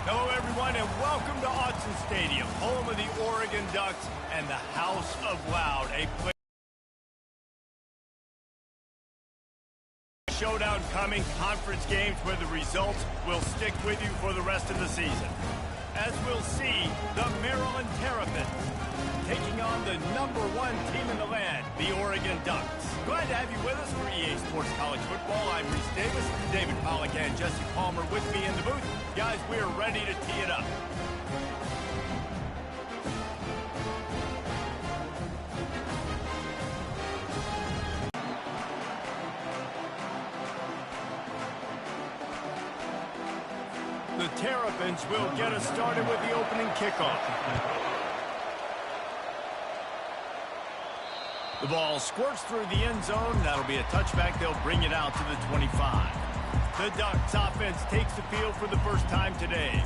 Hello, everyone, and welcome to Autzen Stadium, home of the Oregon Ducks and the House of Loud, a showdown coming, conference games where the results will stick with you for the rest of the season. As we'll see, the Maryland Terrapins taking on the #1 team in the land, the Oregon Ducks. Glad to have you with us for EA Sports College Football. I'm Reese Davis, David Pollack and Jesse Palmer with me in the booth. Guys, we're ready to tee it up. The Terrapins will get us started with the opening kickoff. The ball squirts through the end zone. That'll be a touchback. They'll bring it out to the 25. The Ducks offense takes the field for the first time today.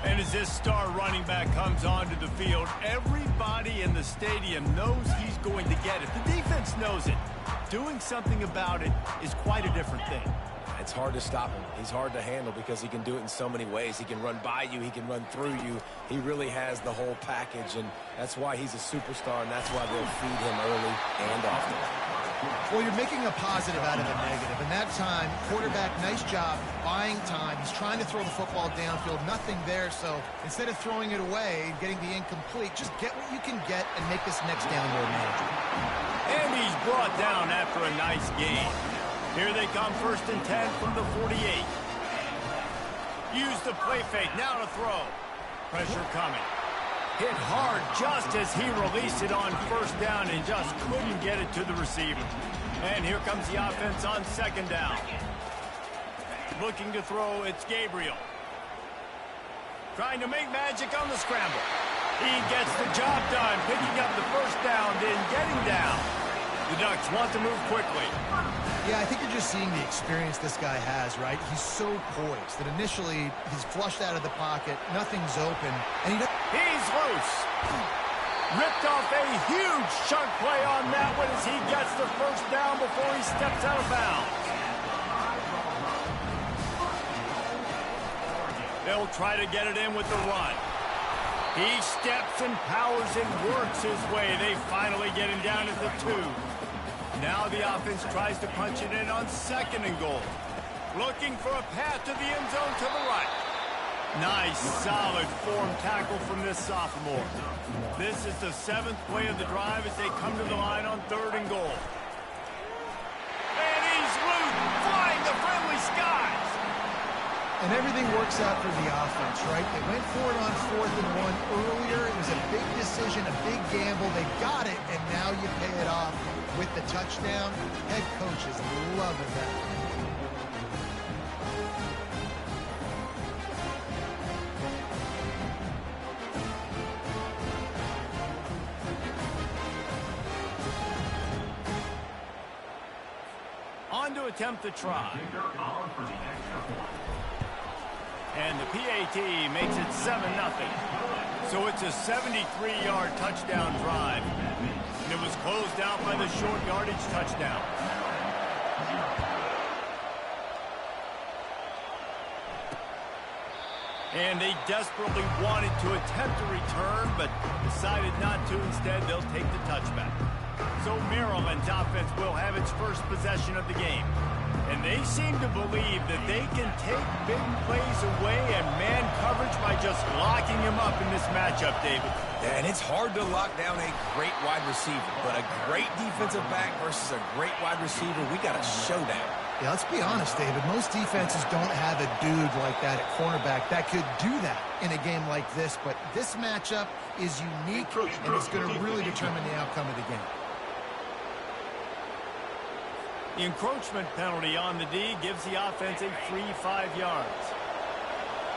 And as this star running back comes onto the field, everybody in the stadium knows he's going to get it. The defense knows it. Doing something about it is quite a different thing. It's hard to stop him. He's hard to handle because he can do it in so many ways. He can run by you. He can run through you. He really has the whole package, and that's why he's a superstar, and that's why they'll feed him early and often. Well, you're making a positive out of a negative, and that time, quarterback, nice job, buying time. He's trying to throw the football downfield, nothing there, so instead of throwing it away and getting the incomplete, just get what you can get and make this next down more manageable. And he's brought down after a nice game. Here they come, 1st and 10 from the 48. Use the play fake, now to throw. Pressure coming. Hit hard just as he released it on 1st down and just couldn't get it to the receiver. And here comes the offense on 2nd down. Looking to throw, it's Gabriel. Trying to make magic on the scramble. He gets the job done, picking up the 1st down, then getting down. The Ducks want to move quickly. Yeah, I think you're just seeing the experience this guy has, right? He's so poised that initially he's flushed out of the pocket, nothing's open, and he's loose. Ripped off a huge chunk play on that one as he gets the 1st down before he steps out of bounds. They'll try to get it in with the run. He steps and powers and works his way. They finally get him down at the 2. Now the offense tries to punch it in on 2nd and goal. Looking for a path to the end zone to the right. Nice, solid form tackle from this sophomore. This is the 7th play of the drive as they come to the line on 3rd and goal. And he's loose, flying the friendly skies. And everything works out for the offense, right? They went for it on 4th and 1 earlier. It was a big decision, a big gamble. They got it, and now you pay it off with the touchdown. Head coach is loving that. On to attempt the try. And the PAT makes it 7-0. So it's a 73-yard touchdown drive. And it was closed out by the short yardage touchdown. And they desperately wanted to attempt a return, but decided not to. Instead, they'll take the touchback. So Maryland's offense will have its first possession of the game. And they seem to believe that they can take big plays away and man coverage by just locking him up in this matchup, David. And it's hard to lock down a great wide receiver, but a great defensive back versus a great wide receiver, we got a showdown. Yeah, let's be honest, David. Most defenses don't have a dude like that at cornerback that could do that in a game like this, but this matchup is unique, and it's going to really determine the outcome of the game. The encroachment penalty on the D gives the offense a free 5 yards.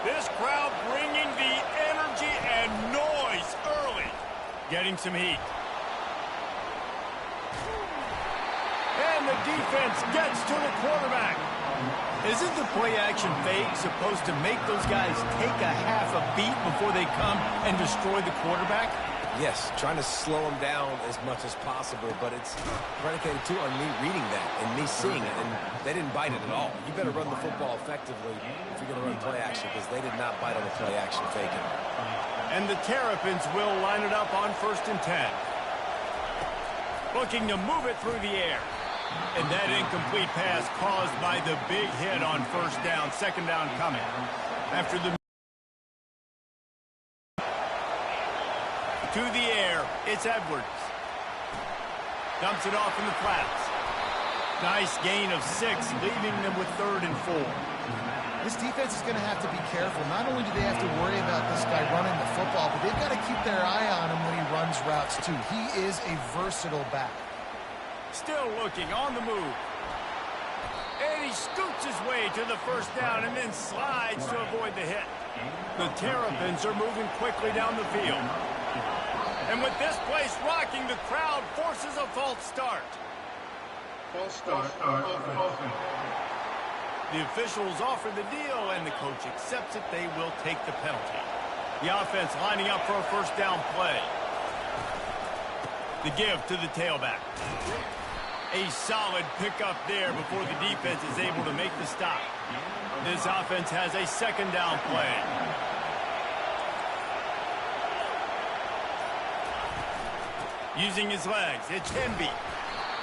This crowd bringing the energy and noise early. Getting some heat. And the defense gets to the quarterback. Isn't the play-action fake supposed to make those guys take a half a beat before they come and destroy the quarterback? Yes, trying to slow him down as much as possible, but it's predicated, too, on me reading that and me seeing it, and they didn't bite it at all. You better run the football effectively if you're going to run play action, because they did not bite on the play action faking. And the Terrapins will line it up on 1st and 10. Looking to move it through the air. And that incomplete pass caused by the big hit on 1st down, 2nd down coming. After the to the air, it's Edwards. Dumps it off in the flats. Nice gain of 6, leaving them with 3rd and 4. This defense is going to have to be careful. Not only do they have to worry about this guy running the football, but they've got to keep their eye on him when he runs routes, too. He is a versatile back. Still looking on the move. And he scoots his way to the 1st down and then slides to avoid the hit. The Terrapins are moving quickly down the field. And with this place rocking, the crowd forces a false start. False start. The officials offer the deal, and the coach accepts it. They will take the penalty. The offense lining up for a 1st down play. The give to the tailback. A solid pickup there before the defense is able to make the stop. This offense has a 2nd down play. Using his legs, it's Hemby.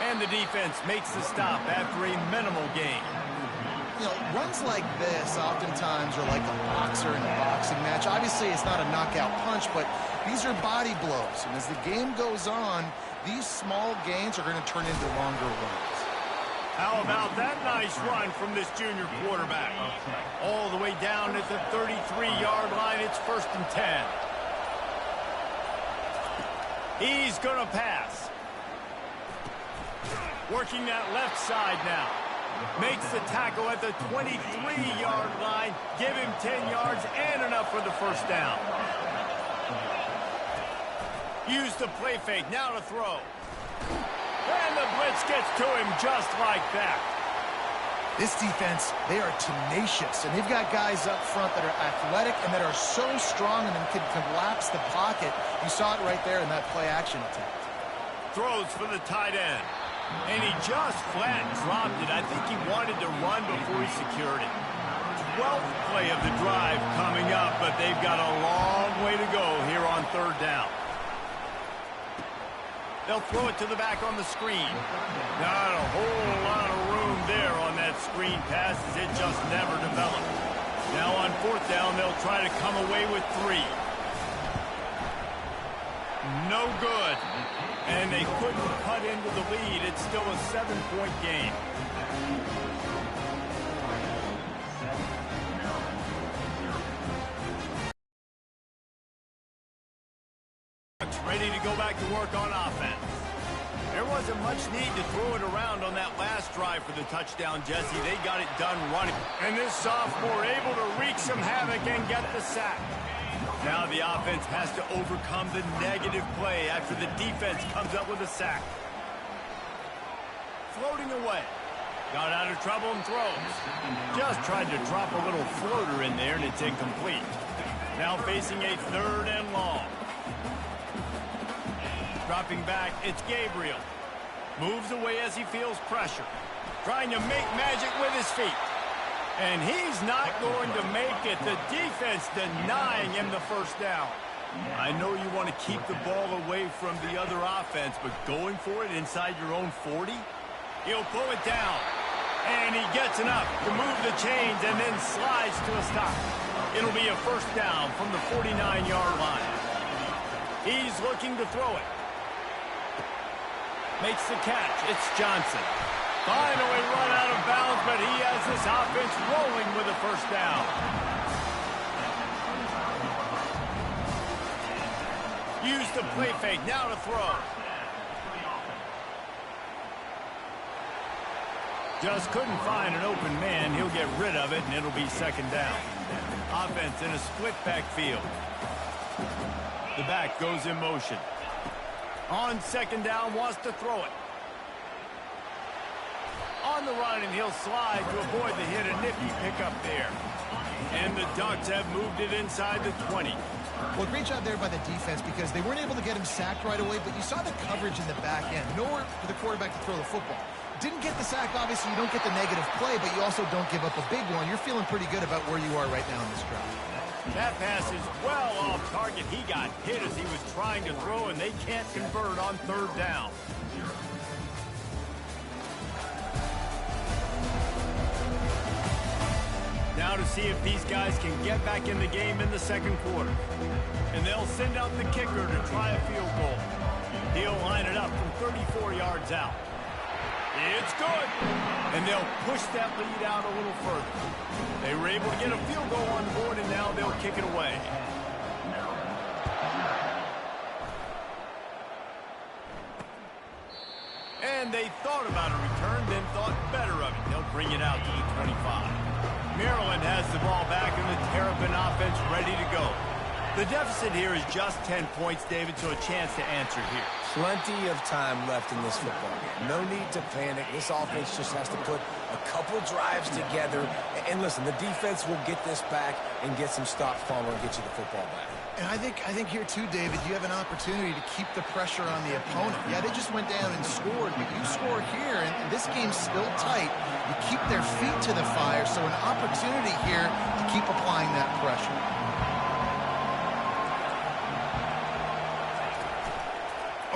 And the defense makes the stop after a minimal gain. You know, runs like this oftentimes are like a boxer in a boxing match. Obviously, it's not a knockout punch, but these are body blows. And as the game goes on, these small gains are going to turn into longer runs. How about that nice run from this junior quarterback? All the way down at the 33-yard line, it's 1st and 10. He's going to pass. Working that left side now. Makes the tackle at the 23-yard line. Give him 10 yards and enough for the 1st down. Use the play fake. Now to throw. And the blitz gets to him just like that. This defense, they are tenacious, and they've got guys up front that are athletic and that are so strong and can collapse the pocket. You saw it right there in that play-action attempt. Throws for the tight end. And he just flat dropped it. I think he wanted to run before he secured it. 12th play of the drive coming up, but they've got a long way to go here on 3rd down. They'll throw it to the back on the screen. Not a whole lot of room there on that screen pass as it just never developed. Now on 4th down, they'll try to come away with 3. No good. And they couldn't cut into the lead. It's still a 7-point game. Ready to go back to work on offense. There wasn't much need to throw it around on that last drive for the touchdown, Jesse. They got it done running. And this sophomore able to wreak some havoc and get the sack. Now the offense has to overcome the negative play after the defense comes up with a sack. Floating away. Got out of trouble and throws. Just tried to drop a little floater in there, and it's incomplete. Now facing a 3rd and long. Dropping back, it's Gabriel. Moves away as he feels pressure. Trying to make magic with his feet. And he's not going to make it. The defense denying him the 1st down. I know you want to keep the ball away from the other offense, but going for it inside your own 40? He'll pull it down. And he gets enough to move the chains and then slides to a stop. It'll be a 1st down from the 49-yard line. He's looking to throw it. Makes the catch. It's Johnson. Finally run out of bounds, but he has this offense rolling with a 1st down. Use the play fake. Now to throw. Just couldn't find an open man. He'll get rid of it, and it'll be 2nd down. Offense in a split backfield. The back goes in motion. On 2nd down, wants to throw it. On the run, and he'll slide to avoid the hit. A nippy pickup there. And the Ducks have moved it inside the 20. Well, great job there by the defense because they weren't able to get him sacked right away, but you saw the coverage in the back end. Nowhere for the quarterback to throw the football. Didn't get the sack, obviously. You don't get the negative play, but you also don't give up a big one. You're feeling pretty good about where you are right now in this drive. That pass is well off target. He got hit as he was trying to throw, and they can't convert on third down. Now to see if these guys can get back in the game in the second quarter. And they'll send out the kicker to try a field goal. He'll line it up from 34 yards out. It's good. And they'll push that lead out a little further. They were able to get a field goal on the board, and now they'll kick it away. And they thought about a return, then thought better of it. They'll bring it out to the 25. Maryland has the ball back, and the Terrapin offense ready to go. The deficit here is just 10 points, David, so a chance to answer here. Plenty of time left in this football game. No need to panic. This offense just has to put a couple drives together. And listen, the defense will get this back and get some stops, Palmer, and get you the football back. And I think here too, David, you have an opportunity to keep the pressure on the opponent. Yeah, they just went down and scored, but you score here, and this game's still tight. You keep their feet to the fire, so an opportunity here to keep applying that pressure.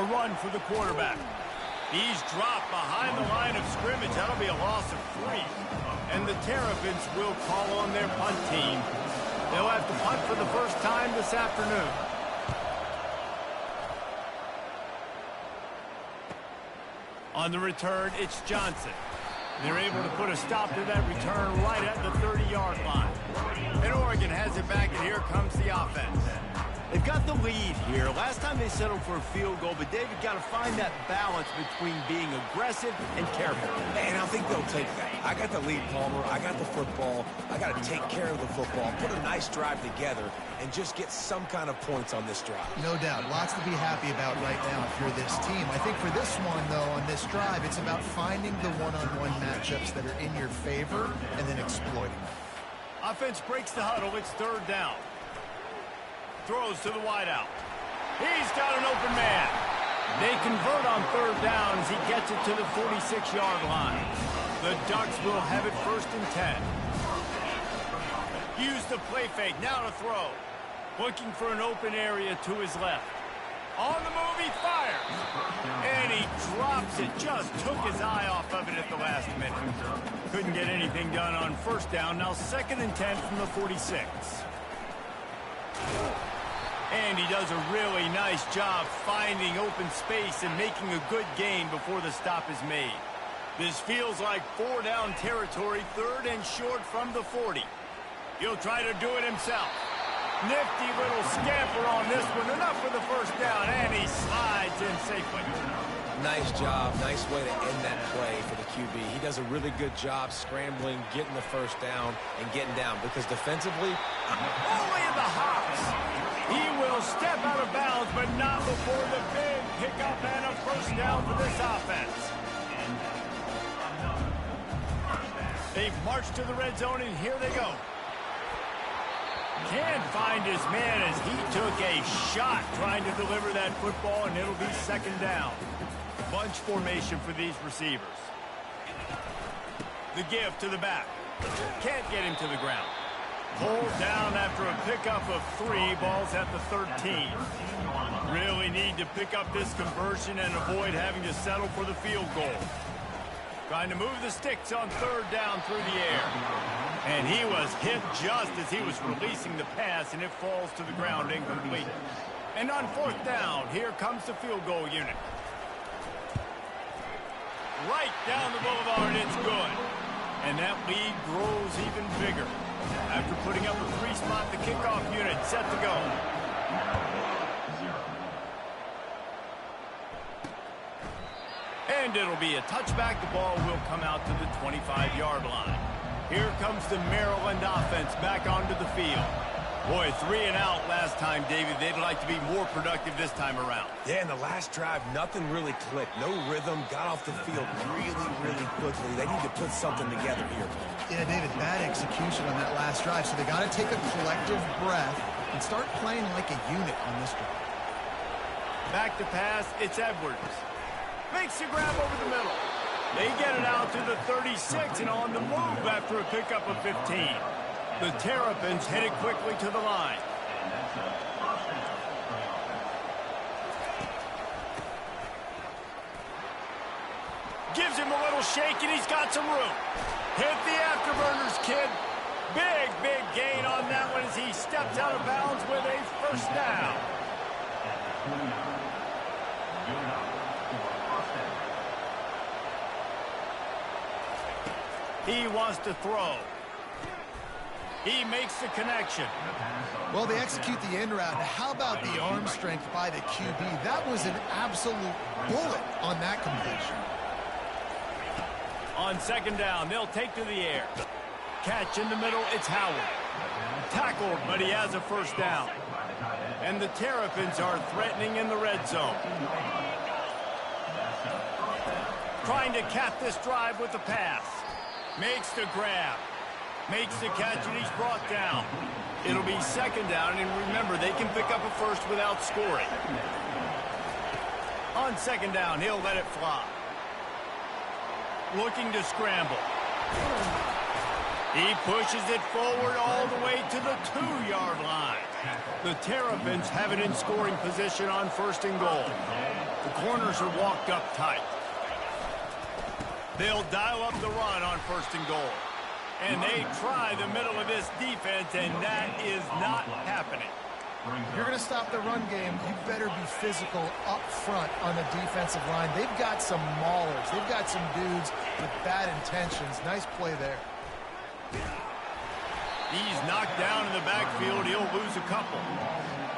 A run for the quarterback. He's dropped behind the line of scrimmage. That'll be a loss of 3. And the Terrapins will call on their punt team. They'll have to punt for the first time this afternoon. On the return, it's Johnson. They're able to put a stop to that return right at the 30-yard line. And Oregon has it back, and here comes the offense. They've got the lead here. Last time they settled for a field goal, but David got to find that balance between being aggressive and careful. And I think they'll take that. I got the lead, Palmer. I got the football. I got to take care of the football, put a nice drive together, and just get some kind of points on this drive. No doubt. Lots to be happy about right now if you're this team. I think for this one, though, on this drive, it's about finding the one-on-one matchups that are in your favor and then exploiting them. Offense breaks the huddle. It's third down. Throws to the wideout. He's got an open man. They convert on third down as he gets it to the 46-yard line. The Ducks will have it first and 10. Use the play fake. Now to throw. Looking for an open area to his left. On the move, he fires. And he drops it. Just took his eye off of it at the last minute. Couldn't get anything done on first down. Now second and 10 from the 46. And he does a really nice job finding open space and making a good gain before the stop is made. This feels like 4-down territory, third and short from the 40. He'll try to do it himself. Nifty little scamper on this one. Enough for the first down, and he slides in safely. Nice job. Nice way to end that play for the QB. He does a really good job scrambling, getting the first down, and getting down. Because defensively, only in the hops. He will step out of bounds, but not before the big pickup and a first down for this offense. They've marched to the red zone, and here they go. Can't find his man as he took a shot trying to deliver that football, and it'll be second down. Bunch formation for these receivers. The give to the back. Can't get him to the ground. Pulled down after a pickup of 3. Balls at the 13. Really need to pick up this conversion and avoid having to settle for the field goal. Trying to move the sticks on third down through the air. And he was hit just as he was releasing the pass, and it falls to the ground incomplete. And on fourth down, here comes the field goal unit. Right down the boulevard, it's good. And that lead grows even bigger. After putting up a 3-spot, the kickoff unit set to go. And it'll be a touchback. The ball will come out to the 25-yard line. Here comes the Maryland offense back onto the field. Boy, 3 and out last time, David. They'd like to be more productive this time around. Yeah, in the last drive, nothing really clicked. No rhythm, got off the field really quickly. They need to put something together here. Yeah, David, bad execution on that last drive. So they got to take a collective breath and start playing like a unit on this drive. Back to pass, it's Edwards. Makes the grab over the middle. They get it out to the 36 and on the move after a pickup of 15. The Terrapins headed quickly to the line. Gives him a little shake, and he's got some room. Hit the afterburners, kid. Big gain on that one as he steps out of bounds with a first down. He wants to throw. He makes the connection. Well, they execute the end route. Now, how about the arm strength by the QB? That was an absolute bullet on that completion. On second down, they'll take to the air. Catch in the middle, it's Howard. Tackled, but he has a first down. And the Terrapins are threatening in the red zone. Trying to cap this drive with the pass. Makes the grab. Makes the catch, and he's brought down. It'll be second down, and remember, they can pick up a first without scoring. On second down, he'll let it fly. Looking to scramble. He pushes it forward all the way to the 2-yard line. The Terrapins have it in scoring position on first and goal. The corners are walked up tight. They'll dial up the run on first and goal. And they try the middle of this defense, and that is not happening. If you're going to stop the run game, you better be physical up front on the defensive line. They've got some maulers. They've got some dudes with bad intentions. Nice play there. He's knocked down in the backfield. He'll lose a couple.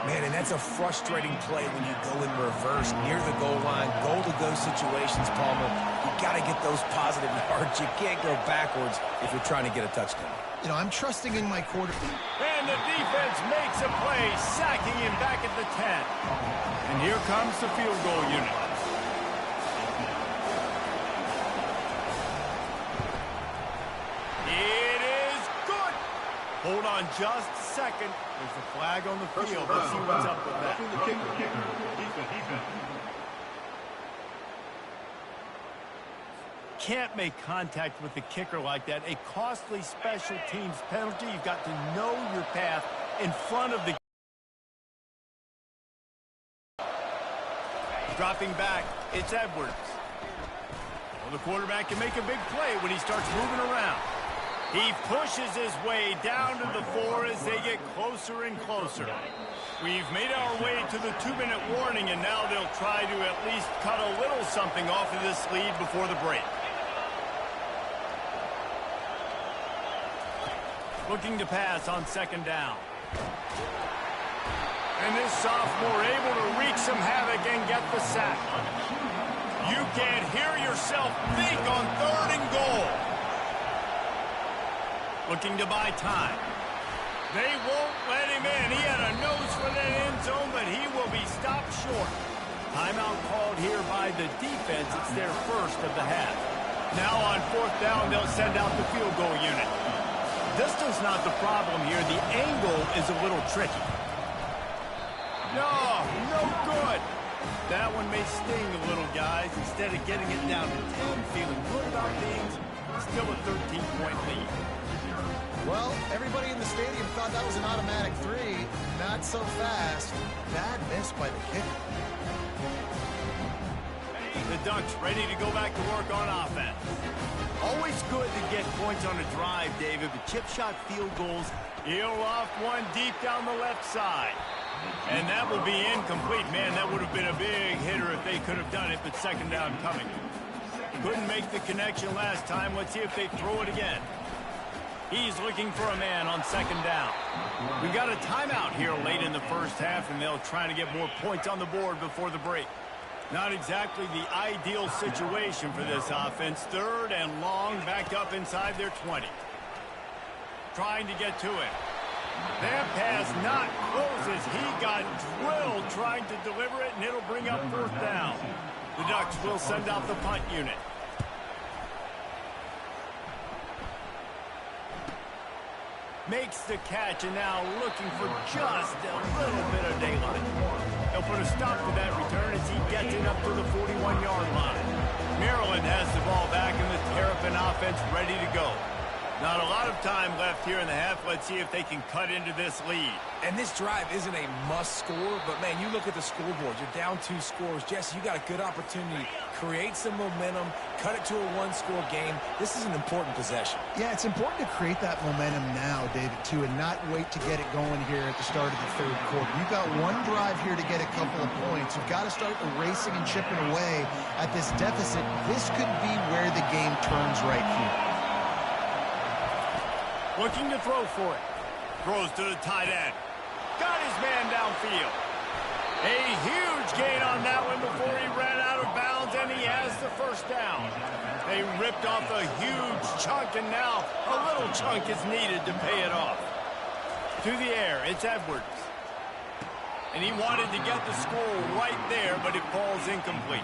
Man, and that's a frustrating play when you go in reverse near the goal line, goal-to-go situations, Palmer. You got to get those positive yards. You can't go backwards if you're trying to get a touchdown. You know, I'm trusting in my quarterback. And the defense makes a play, sacking him back at the 10. And here comes the field goal unit. It is good. Hold on just a second. There's a flag on the field. Let's see what's up with that. Can't make contact with the kicker like that. A costly special teams penalty. You've got to know your path in front of the... Dropping back, it's Edwards. Well, the quarterback can make a big play when he starts moving around. He pushes his way down to the 4 as they get closer and closer. We've made our way to the 2-minute warning, and now they'll try to at least cut a little something off of this lead before the break. Looking to pass on second down. And this sophomore able to wreak some havoc and get the sack. You can't hear yourself think on third and goal. Looking to buy time. They won't let him in. He had a nose for that end zone, but he will be stopped short. Timeout called here by the defense. It's their first of the half. Now on fourth down, they'll send out the field goal unit. Distance not the problem here. The angle is a little tricky. No good. That one may sting a little, guys. Instead of getting it down to 10, feeling good about things, still a 13-point lead. Well, everybody in the stadium thought that was an automatic 3. Not so fast. Bad miss by the kicker. The Ducks ready to go back to work on offense. Always good to get points on a drive, David, but chip shot field goals. He'll loft one deep down the left side. And that will be incomplete. Man, that would have been a big hitter if they could have done it, but second down coming. Couldn't make the connection last time. Let's see if they throw it again. He's looking for a man on second down. We got a timeout here late in the first half, and they'll try to get more points on the board before the break. Not exactly the ideal situation for this offense. Third and long, backed up inside their 20. Trying to get to it. That pass not close as he got drilled trying to deliver it, and it'll bring up fourth down. The Ducks will send out the punt unit. makes the catch, and now looking for just a little bit of daylight. He'll put a stop to that return as he gets it up to the 41-yard line. Maryland has the ball back and the Terrapin offense ready to go. Not a lot of time left here in the half. Let's see if they can cut into this lead. And this drive isn't a must score, but, man, you look at the scoreboard. You're down 2 scores. Jesse, you got a good opportunity. Create some momentum. Cut it to a 1-score game. This is an important possession. Yeah, it's important to create that momentum now, David, too, and not wait to get it going here at the start of the third quarter. You've got one drive here to get a couple of points. You've got to start erasing and chipping away at this deficit. This could be where the game turns right here. Looking to throw for it. Throws to the tight end. Got his man downfield. A huge gain on that one before he ran out of bounds, and he has the first down. They ripped off a huge chunk, and now a little chunk is needed to pay it off. To the air, it's Edwards. And he wanted to get the score right there, but it falls incomplete.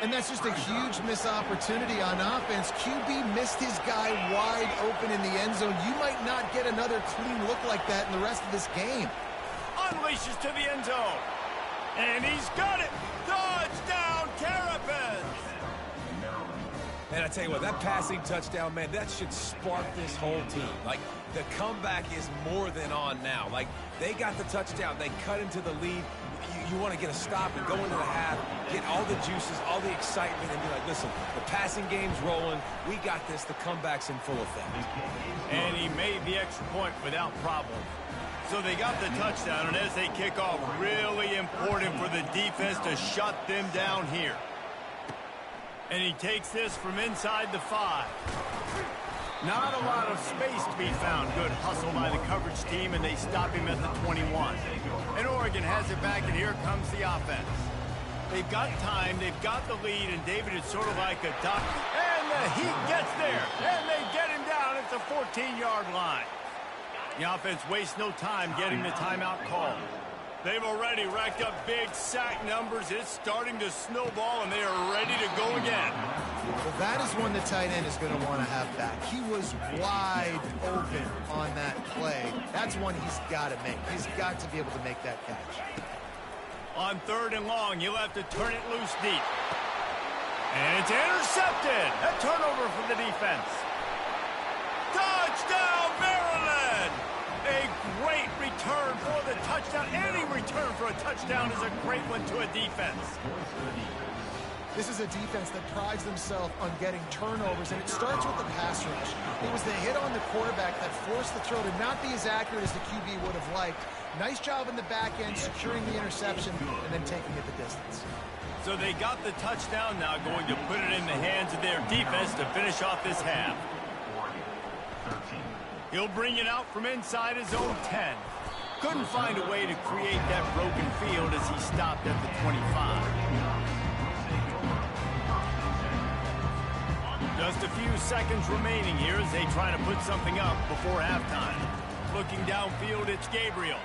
And that's just a huge missed opportunity on offense. QB missed his guy wide open in the end zone. You might not get another clean look like that in the rest of this game. Unleashes to the end zone. And he's got it. Touchdown, Terrapins. Man, I tell you what, that passing touchdown, man, that should spark this whole team. Like, the comeback is more than on now. Like, they got the touchdown. They cut into the lead. You want to get a stop and go into the half, get all the juices, all the excitement, and be like, listen, the passing game's rolling. We got this. The comeback's in full effect. And he made the extra point without problem. So they got the touchdown, and as they kick off, really important for the defense to shut them down here. And he takes this from inside the 5. Not a lot of space to be found. Good hustle by the coverage team, and they stop him at the 21. And Oregon has it back, and here comes the offense. They've got time, they've got the lead, and David is sort of like a duck. And the heat gets there, and they get him down at the 14-yard line. The offense wastes no time getting the timeout call. They've already racked up big sack numbers. It's starting to snowball, and they are ready to go again. Well, that is one the tight end is going to want to have back. He was wide open on that play. That's one he's got to make. He's got to be able to make that catch. On 3rd and long, he'll have to turn it loose deep. And it's intercepted. A turnover from the defense. Touchdown, Maryland! A great return for the touchdown. Any return for a touchdown is a great one to a defense. This is a defense that prides themselves on getting turnovers, and it starts with the pass rush. It was the hit on the quarterback that forced the throw to not be as accurate as the QB would have liked. Nice job in the back end, securing the interception, and then taking it the distance. So they got the touchdown, now going to put it in the hands of their defense to finish off this half. He'll bring it out from inside his own 10. Couldn't find a way to create that broken field as he stopped at the 25. Just a few seconds remaining here as they try to put something up before halftime. Looking downfield, it's Gabriel.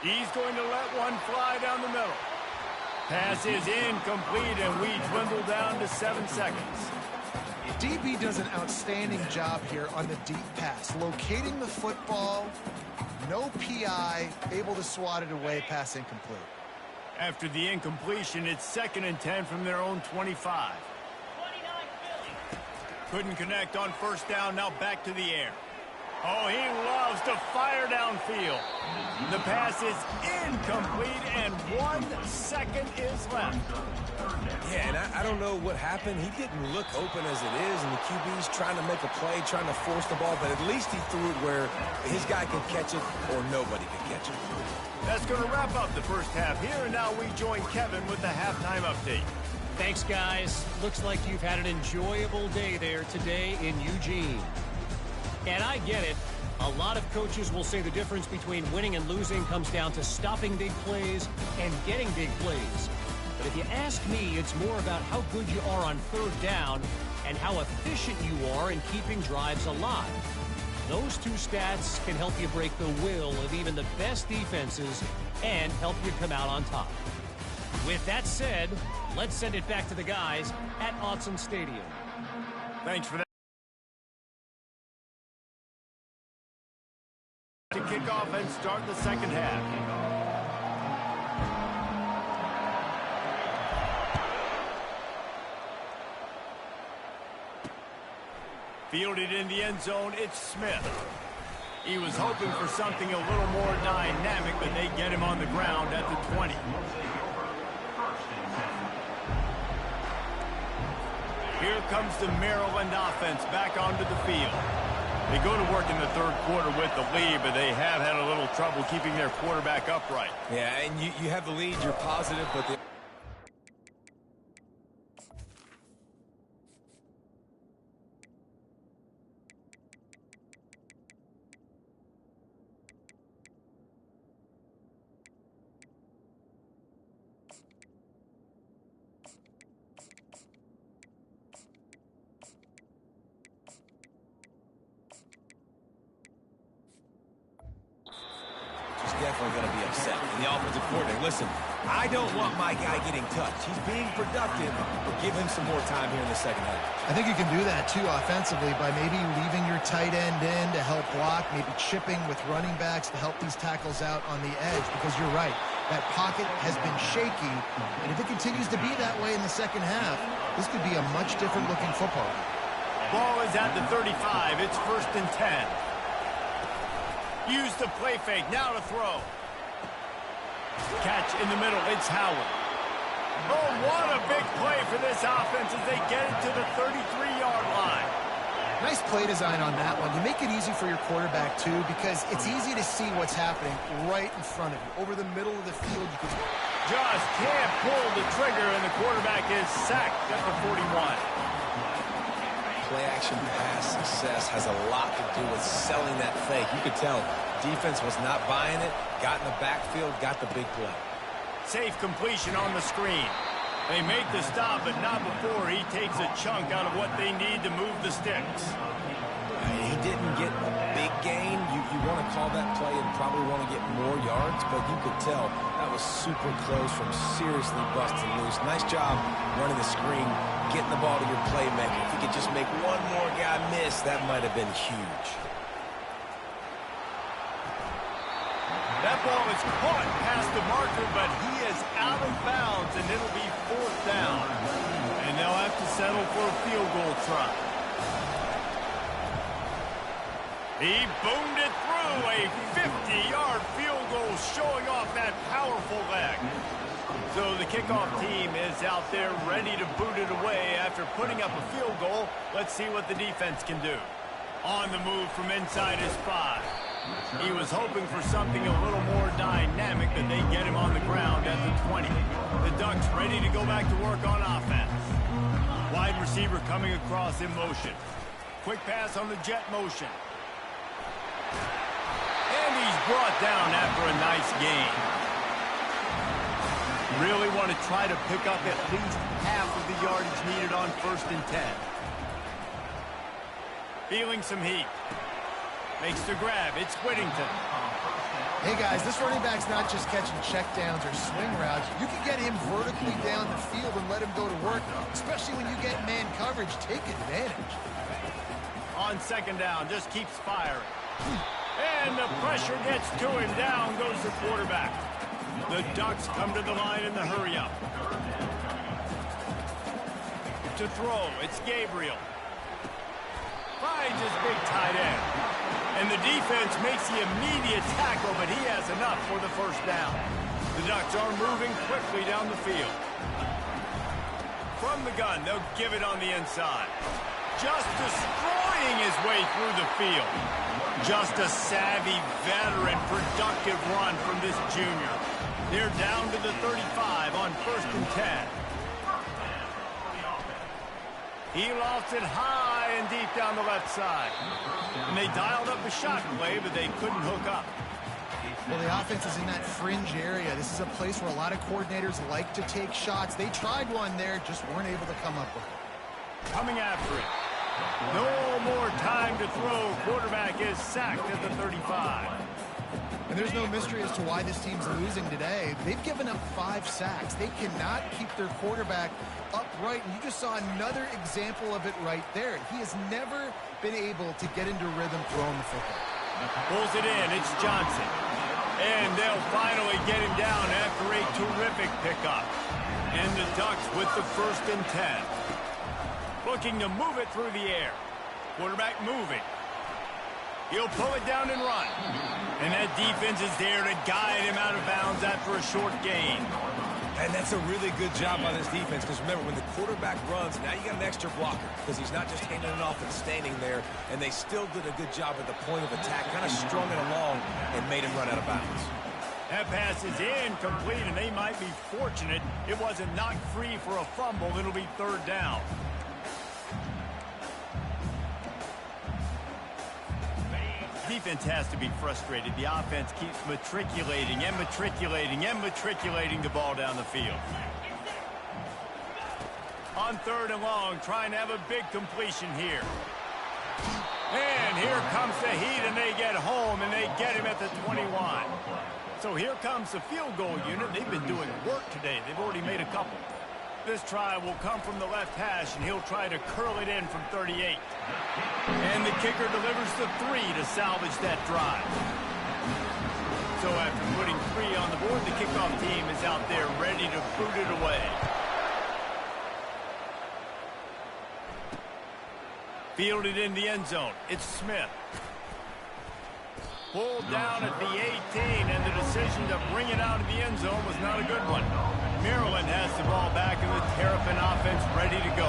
He's going to let one fly down the middle. Pass is incomplete, and we dwindle down to 7 seconds. DB does an outstanding job here on the deep pass. Locating the football, no P.I., able to swat it away, pass incomplete. After the incompletion, it's 2nd and 10 from their own 25. Couldn't connect on 1st down, now back to the air. Oh, he loves to fire downfield. The pass is incomplete, and 1 second is left. Yeah, and I don't know what happened. He didn't look open as it is, and the QB's trying to make a play, trying to force the ball, but at least he threw it where his guy could catch it or nobody could catch it. That's going to wrap up the first half here, and now we join Kevin with the halftime update. Thanks, guys. Looks like you've had an enjoyable day there today in Eugene. And I get it. A lot of coaches will say the difference between winning and losing comes down to stopping big plays and getting big plays. But if you ask me, it's more about how good you are on 3rd down and how efficient you are in keeping drives alive. Those two stats can help you break the will of even the best defenses and help you come out on top. With that said, let's send it back to the guys at Autzen Stadium. Thanks for that. start the second half. Fielded in the end zone, it's Smith. He was hoping for something a little more dynamic, but they get him on the ground at the 20. Here comes the Maryland offense back onto the field. They go to work in the third quarter with the lead, but they have had a little trouble keeping their quarterback upright. Yeah, and you have the lead, you're positive, but the definitely going to be upset. And the offensive coordinator, listen, I don't want my guy getting touched. He's being productive, but give him some more time here in the second half. I think you can do that, too, offensively, by maybe leaving your tight end in to help block, maybe chipping with running backs to help these tackles out on the edge, because you're right. That pocket has been shaky, and if it continues to be that way in the second half, this could be a much different-looking football. Ball is at the 35. It's 1st and 10. Use the play fake, now to throw. Catch in the middle, it's Howard. Oh, what a big play for this offense as they get it to the 33-yard line. Nice play design on that one. You make it easy for your quarterback, too, because it's easy to see what's happening right in front of you. Over the middle of the field, you can just can't pull the trigger, and the quarterback is sacked at the 41. Play-action pass success has a lot to do with selling that fake. You could tell defense was not buying it, got in the backfield, got the big play. Safe completion on the screen. They make the stop, but not before he takes a chunk out of what they need to move the sticks. He didn't get a big gain. You want to call that play and probably want to get more yards, but you could tell that was super close from seriously busting loose. Nice job running the screen, getting the ball to your playmaker. If you could just make one more guy miss, that might have been huge. That ball is caught past the marker, but he is out of bounds, and it'll be 4th down. And they'll have to settle for a field goal try. He boomed it through, a 50-yard field goal showing off that powerful leg. So the kickoff team is out there ready to boot it away after putting up a field goal. Let's see what the defense can do. On the move from inside his 5. He was hoping for something a little more dynamic, but they get him on the ground at the 20. The Ducks ready to go back to work on offense. Wide receiver coming across in motion. Quick pass on the jet motion. And he's brought down after a nice gain. Really want to try to pick up at least half of the yardage needed on 1st and 10. Feeling some heat. Makes the grab. It's Whittington. Hey, guys, this running back's not just catching checkdowns or swing routes. You can get him vertically down the field and let him go to work, especially when you get man coverage. Take advantage. On 2nd down, just keeps firing. And the pressure gets to him. Down goes the quarterback. The Ducks come to the line in the hurry-up. To throw, it's Gabriel. Finds his big tight end. And the defense makes the immediate tackle, but he has enough for the 1st down. The Ducks are moving quickly down the field. From the gun, they'll give it on the inside. Just destroying his way through the field. Just a savvy, veteran, productive run from this junior. They're down to the 35 on 1st and 10. He lofts it high and deep down the left side. And they dialed up a shot play, but they couldn't hook up. Well, the offense is in that fringe area. This is a place where a lot of coordinators like to take shots. They tried one there, just weren't able to come up with it. Coming after it. No more time to throw. Quarterback is sacked at the 35. And there's no mystery as to why this team's losing today. They've given up 5 sacks. They cannot keep their quarterback upright. And you just saw another example of it right there. He has never been able to get into rhythm throwing the football. Pulls it in. It's Johnson. And they'll finally get him down after a terrific pickup. And the Ducks with the 1st and 10. Looking to move it through the air. Quarterback moving. He'll pull it down and run. And that defense is there to guide him out of bounds after a short gain. And that's a really good job by this defense, because remember, when the quarterback runs, now you got an extra blocker, because he's not just handing it off and standing there, and they still did a good job at the point of attack, kind of strung it along and made him run out of bounds. That pass is incomplete, and they might be fortunate it wasn't knocked free for a fumble. It'll be 3rd down. Defense has to be frustrated. The offense keeps matriculating and matriculating and matriculating the ball down the field. On 3rd and long, trying to have a big completion here. And here comes the heat, and they get home, and they get him at the 21. So here comes the field goal unit. They've been doing work today. They've already made a couple. This try will come from the left hash, and he'll try to curl it in from 38. And the kicker delivers the 3 to salvage that drive. So after putting 3 on the board, the kickoff team is out there ready to boot it away. Fielded in the end zone. It's Smith. Pulled down at the 18, and the decision to bring it out of the end zone was not a good one. Maryland has the ball back, and the Terrapin offense ready to go.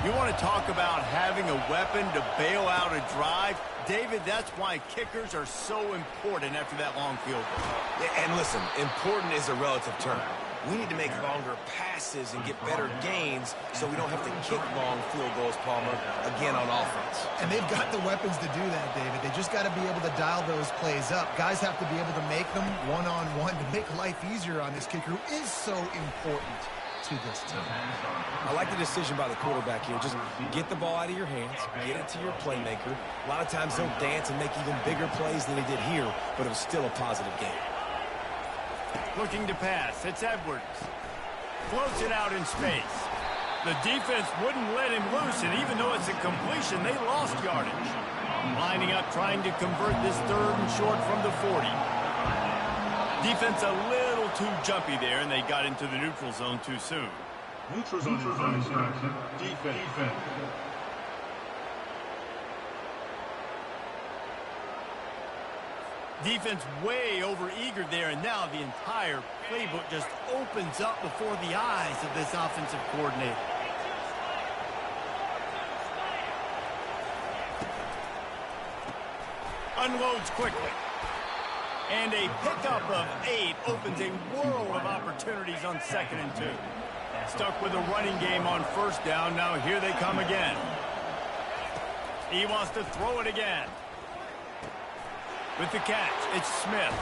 You want to talk about having a weapon to bail out a drive? David, that's why kickers are so important after that long field goal. And listen, important is a relative term. We need to make longer passes and get better gains so we don't have to kick long field goals, Palmer, again on offense. And they've got the weapons to do that, David. They just got to be able to dial those plays up. Guys have to be able to make them one-on-one to make life easier on this kicker, who is so important to this team. I like the decision by the quarterback here. Just get the ball out of your hands, get it to your playmaker. A lot of times they'll dance and make even bigger plays than they did here, but it was still a positive game. Looking to pass. It's Edwards. Floats it out in space. The defense wouldn't let him loose, and even though it's a completion, they lost yardage. Lining up, trying to convert this 3rd and short from the 40. Defense a little too jumpy there, and they got into the neutral zone too soon. Neutral zone infraction. Defense. Defense way over-eager there, and now the entire playbook just opens up before the eyes of this offensive coordinator. Unloads quickly. And a pickup of 8 opens a world of opportunities on 2nd and 2. Stuck with a running game on 1st down. Now here they come again. He wants to throw it again. With the catch, it's Smith.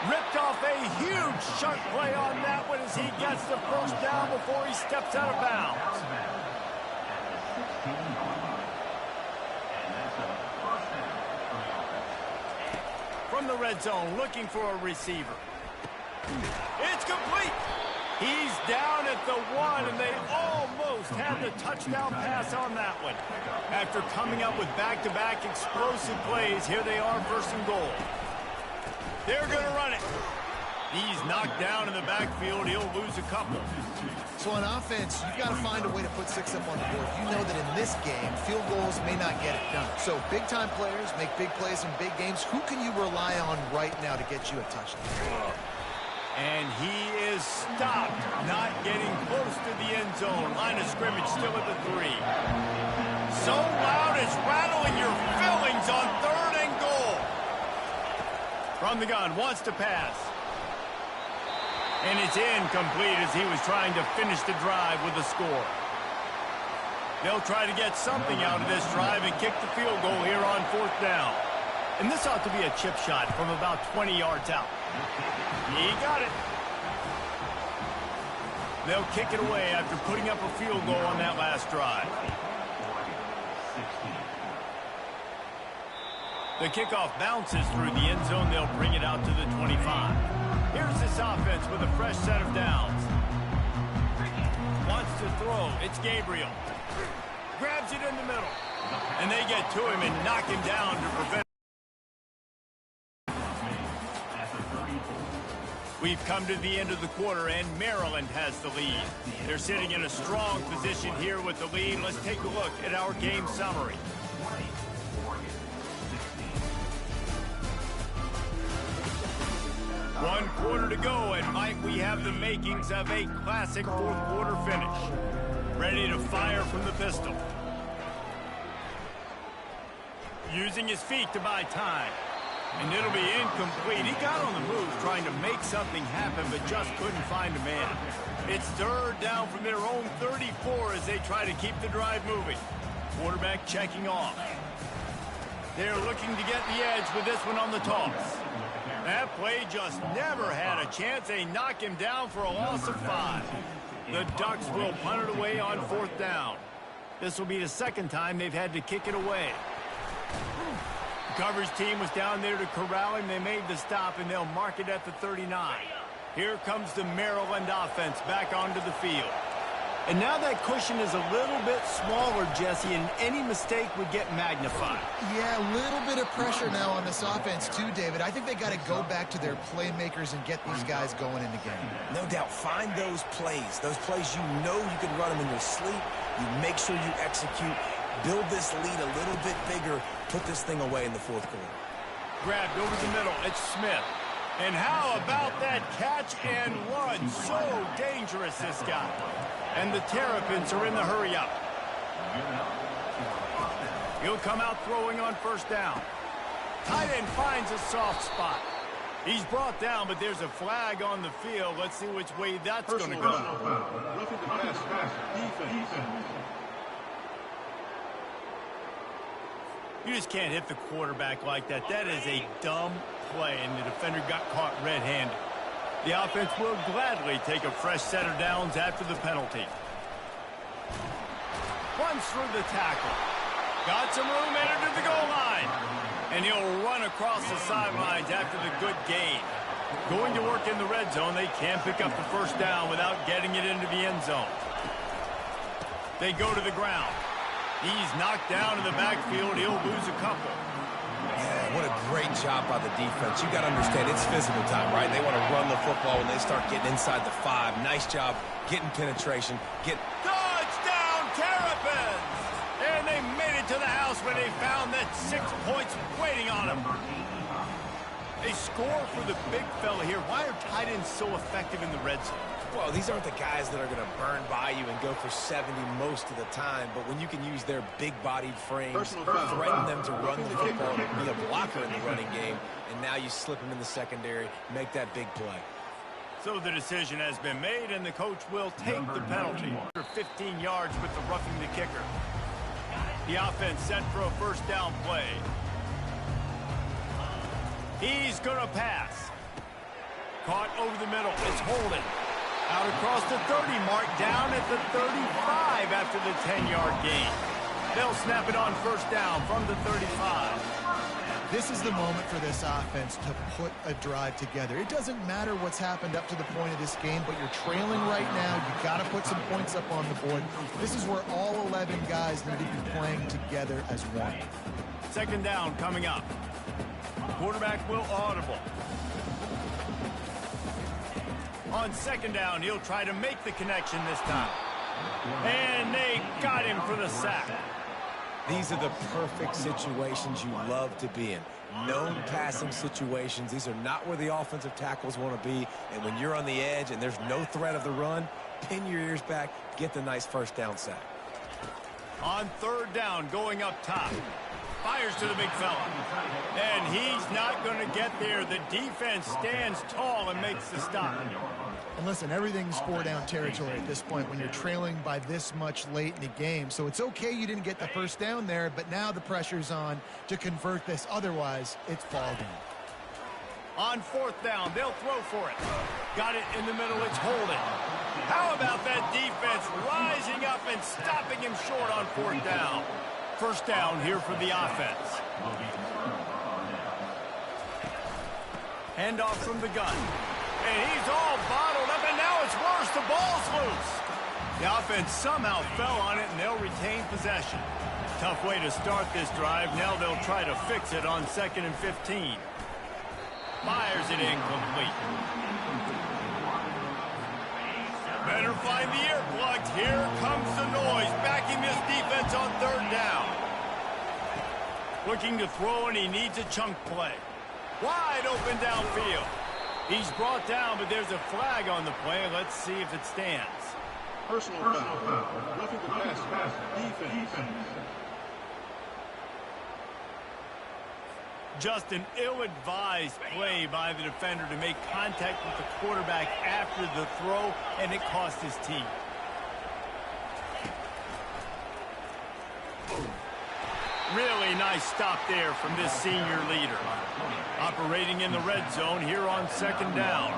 Ripped off a huge chunk play on that one as he gets the 1st down before he steps out of bounds. From the red zone, looking for a receiver. It's complete. He's down at the 1, and they almost had the touchdown pass on that one. After coming up with back-to-back explosive plays, here they are, 1st and goal. They're going to run it. He's knocked down in the backfield. He'll lose a couple. So on offense, you've got to find a way to put 6 up on the board. You know that in this game, field goals may not get it done. So big-time players make big plays in big games. Who can you rely on right now to get you a touchdown? And he is stopped, not getting close to the end zone. Line of scrimmage still at the 3. So loud it's rattling your fillings on 3rd and goal. From the gun, wants to pass. And it's incomplete as he was trying to finish the drive with a score. They'll try to get something out of this drive and kick the field goal here on 4th down. And this ought to be a chip shot from about 20 yards out. He got it. They'll kick it away after putting up a field goal on that last drive. The kickoff bounces through the end zone. They'll bring it out to the 25. Here's this offense with a fresh set of downs. Wants to throw. It's Gabriel. Grabs it in the middle. And they get to him and knock him down to prevent. We've come to the end of the quarter, and Maryland has the lead. They're sitting in a strong position here with the lead. Let's take a look at our game summary. One quarter to go, and Mike, we have the makings of a classic fourth quarter finish. Ready to fire from the pistol. Using his feet to buy time. And it'll be incomplete. He got on the move trying to make something happen, but just couldn't find a man. It's third down from their own 34 as they try to keep the drive moving. Quarterback checking off. They're looking to get the edge with this one on the toss. That play just never had a chance. They knock him down for a loss of 5. The Ducks will punt it away on fourth down. This will be the second time they've had to kick it away. The coverage team was down there to corral him. They made the stop, and they'll mark it at the 39. Here comes the Maryland offense back onto the field. And now that cushion is a little bit smaller, Jesse, and any mistake would get magnified. Yeah, a little bit of pressure now on this offense too, David. I think they got to go back to their playmakers and get these guys going in the game. No doubt. Find those plays you know you can run them in your sleep. You make sure you execute. Build this lead a little bit bigger. Put this thing away in the fourth quarter. Grabbed over the middle. It's Smith. And how about that catch and run? So dangerous, this guy. And the Terrapins are in the hurry-up. He'll come out throwing on first down. Tight end finds a soft spot. He's brought down, but there's a flag on the field. Let's see which way that's going to go. Roughing the pass. Defense. You just can't hit the quarterback like that. That is a dumb play, and the defender got caught red-handed. The offense will gladly take a fresh set of downs after the penalty. Runs through the tackle. Got some room, entered to the goal line. And he'll run across the sidelines after the good gain. Going to work in the red zone, they can't pick up the first down without getting it into the end zone. They go to the ground. He's knocked down in the backfield. He'll lose a couple. Yeah, what a great job by the defense. You got to understand, it's physical time, right? They want to run the football when they start getting inside the 5. Nice job getting penetration. Touchdown, Terrapins! And they made it to the house when they found that 6 points waiting on them. They score for the big fella here. Why are tight ends so effective in the red zone? Well, these aren't the guys that are going to burn by you and go for 70 most of the time, but when you can use their big-bodied frames, threaten them to run the football, be a blocker in the running game, and now you slip them in the secondary, make that big play. So the decision has been made, and the coach will take the penalty. 15 yards with the roughing the kicker. The offense set for a first down play. He's going to pass. Caught over the middle. It's holding. Out across the 30 mark, down at the 35 after the 10-yard gain. They'll snap it on first down from the 35. This is the moment for this offense to put a drive together. It doesn't matter what's happened up to the point of this game, but you're trailing right now. You've got to put some points up on the board. This is where all 11 guys need to be playing together as one. Second down coming up. Quarterback will audible. On second down, he'll try to make the connection this time. And they got him for the sack. These are the perfect situations you love to be in. Known passing situations. These are not where the offensive tackles want to be. And when you're on the edge and there's no threat of the run, pin your ears back, get the nice first down sack. On third down, going up top. Fires to the big fella. And he's not going to get there. The defense stands tall and makes the stop. And listen, everything's 4-down territory at this point when you're trailing by this much late in the game. So it's okay you didn't get the first down there, but now the pressure's on to convert this. Otherwise, it's ball game. On fourth down, they'll throw for it. Got it in the middle, it's holding. How about that defense rising up and stopping him short on fourth down? First down here for the offense. Handoff from the gun. And he's all bottled up, and now it's worse. The ball's loose. The offense somehow fell on it, and they'll retain possession. Tough way to start this drive. Now they'll try to fix it on 2nd and 15. fires it incomplete. Better find the earplugs. Here comes the noise, backing this defense on third down. Looking to throw, and he needs a chunk play. Wide open downfield. He's brought down, but there's a flag on the play. Let's see if it stands. Personal foul. Roughing the pass. Defense. Just an ill-advised play by the defender to make contact with the quarterback after the throw, and it cost his team. Really nice stop there from this senior leader. Operating in the red zone here on second down.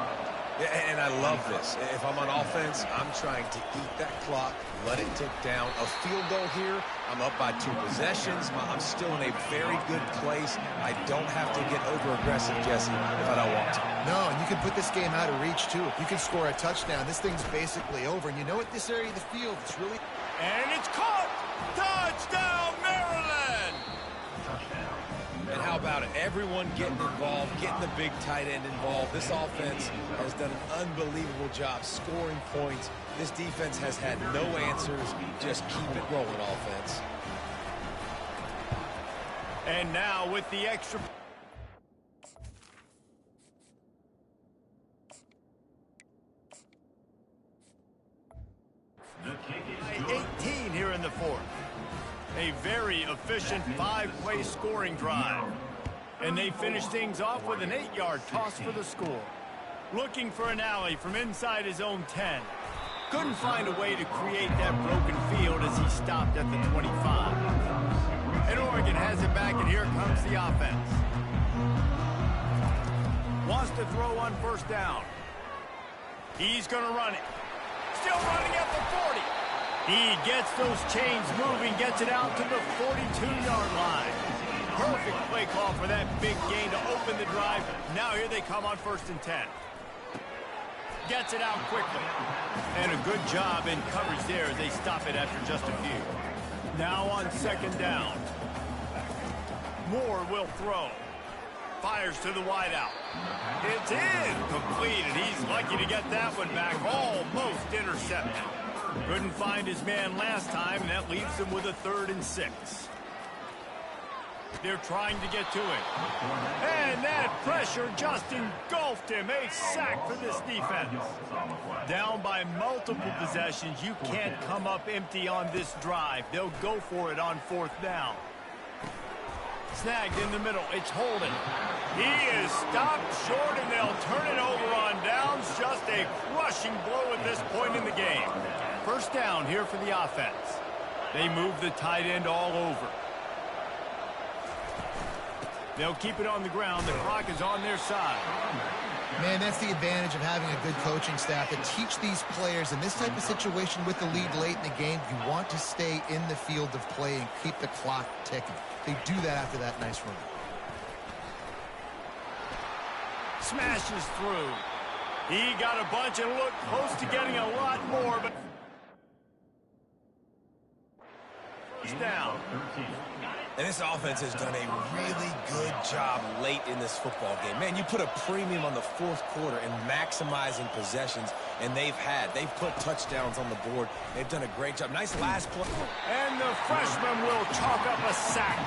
Yeah, and I love this. If I'm on offense, I'm trying to eat that clock, let it tick down. A field goal here, I'm up by 2 possessions. I'm still in a very good place. I don't have to get over-aggressive, Jesse, if I don't want to. No, and you can put this game out of reach, too. If you can score a touchdown, this thing's basically over. And you know what, this area of the field, it's really... And it's caught! Touchdown, Maryland! And how about it? Everyone getting involved, getting the big tight end involved. This offense has done an unbelievable job scoring points. This defense has had no answers. Just keep it rolling, offense. And now with the extra... The kick is 18 here in the fourth. A very efficient 5-play scoring drive. And they finish things off with an 8-yard toss for the score. Looking for an alley from inside his own 10. Couldn't find a way to create that broken field as he stopped at the 25. And Oregon has it back, and here comes the offense. Wants to throw on first down. He's going to run it. Still running at the 40. He gets those chains moving, gets it out to the 42-yard line. Perfect play call for that big gain to open the drive. Now here they come on 1st and 10. Gets it out quickly. And a good job in coverage there as they stop it after just a few. Now on 2nd down. Moore will throw. Fires to the wideout. It's incomplete, and he's lucky to get that one back. Almost intercepted. Couldn't find his man last time, and that leaves him with a 3rd and 6. They're trying to get to it. And that pressure just engulfed him. A sack for this defense. Down by multiple possessions. You can't come up empty on this drive. They'll go for it on 4th down. Snagged in the middle. It's Holden. He is stopped short, and they'll turn it over on downs. Just a crushing blow at this point in the game. 1st down here for the offense. They move the tight end all over. They'll keep it on the ground. The clock is on their side. Man, that's the advantage of having a good coaching staff to teach these players in this type of situation with the lead late in the game. You want to stay in the field of play and keep the clock ticking. They do that after that nice run. Smashes through. He got a bunch and looked close to getting a lot more, but... First down. And this offense has done a really good job late in this football game. Man, you put a premium on the 4th quarter and maximizing possessions, and they've put touchdowns on the board. They've done a great job. Nice last play. And the freshman will chalk up a sack.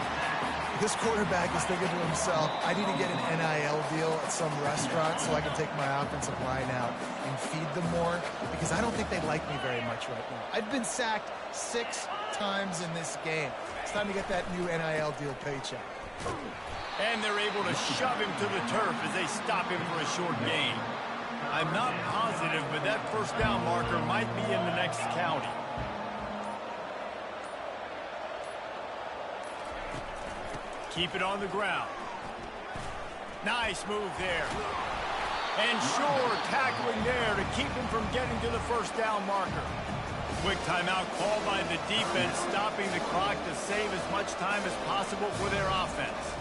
This quarterback is thinking to himself, I need to get an NIL deal at some restaurant so I can take my offensive line out and feed them more, because I don't think they like me very much right now. I've been sacked 6 times in this game. It's time to get that new NIL deal paycheck. And they're able to shove him to the turf as they stop him for a short gain. I'm not positive, but that 1st down marker might be in the next county. Keep it on the ground. Nice move there. And sure tackling there to keep him from getting to the 1st down marker. Quick timeout called by the defense, stopping the clock to save as much time as possible for their offense.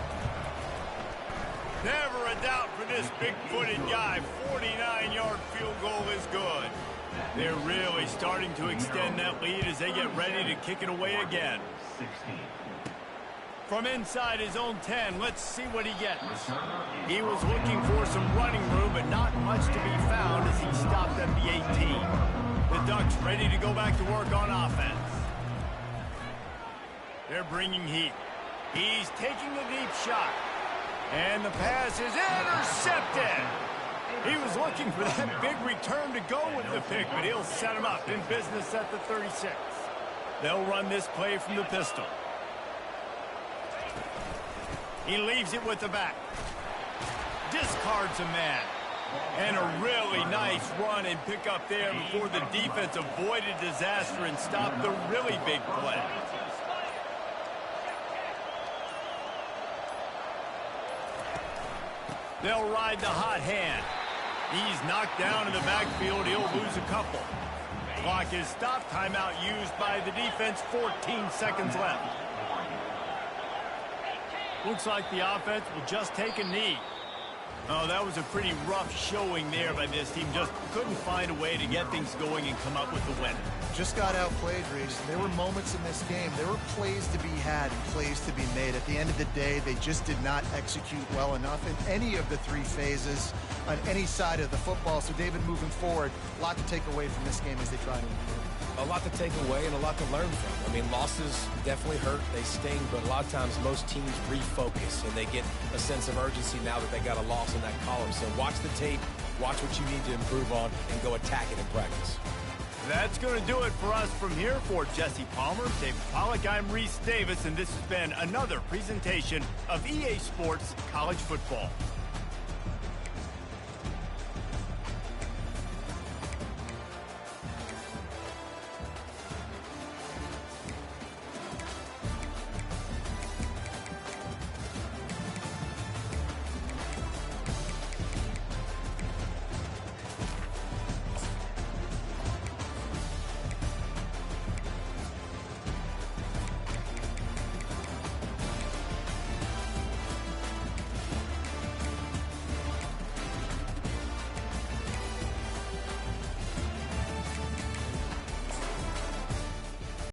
Never a doubt for this big-footed guy. 49-yard field goal is good. They're really starting to extend that lead as they get ready to kick it away again. From inside his own 10, let's see what he gets. He was looking for some running room, but not much to be found as he stopped at the 18. The Ducks ready to go back to work on offense. They're bringing heat. He's taking a deep shot. And the pass is intercepted. He was looking for that big return to go with the pick, but he'll set him up in business at the 36. They'll run this play from the pistol. He leaves it with the back. Discards a man. And a really nice run and pick up there before the defense avoided disaster and stopped the really big play. They'll ride the hot hand. He's knocked down in the backfield. He'll lose a couple. Clock is stopped. Timeout used by the defense. 14 seconds left. Looks like the offense will just take a knee. Oh, that was a pretty rough showing there by this team. Just couldn't find a way to get things going and come up with the win. Just got outplayed, Reese. There were moments in this game. There were plays to be had and plays to be made. At the end of the day, they just did not execute well enough in any of the three phases on any side of the football. So, David, moving forward, a lot to take away from this game as they try to improve. A lot to take away and a lot to learn from. I mean, losses definitely hurt. They sting, but a lot of times most teams refocus and they get a sense of urgency now that they got a loss in that column. So watch the tape, watch what you need to improve on, and go attack it in practice. That's going to do it for us from here. For Jesse Palmer, David Pollack, I'm Reese Davis, and this has been another presentation of EA Sports College Football.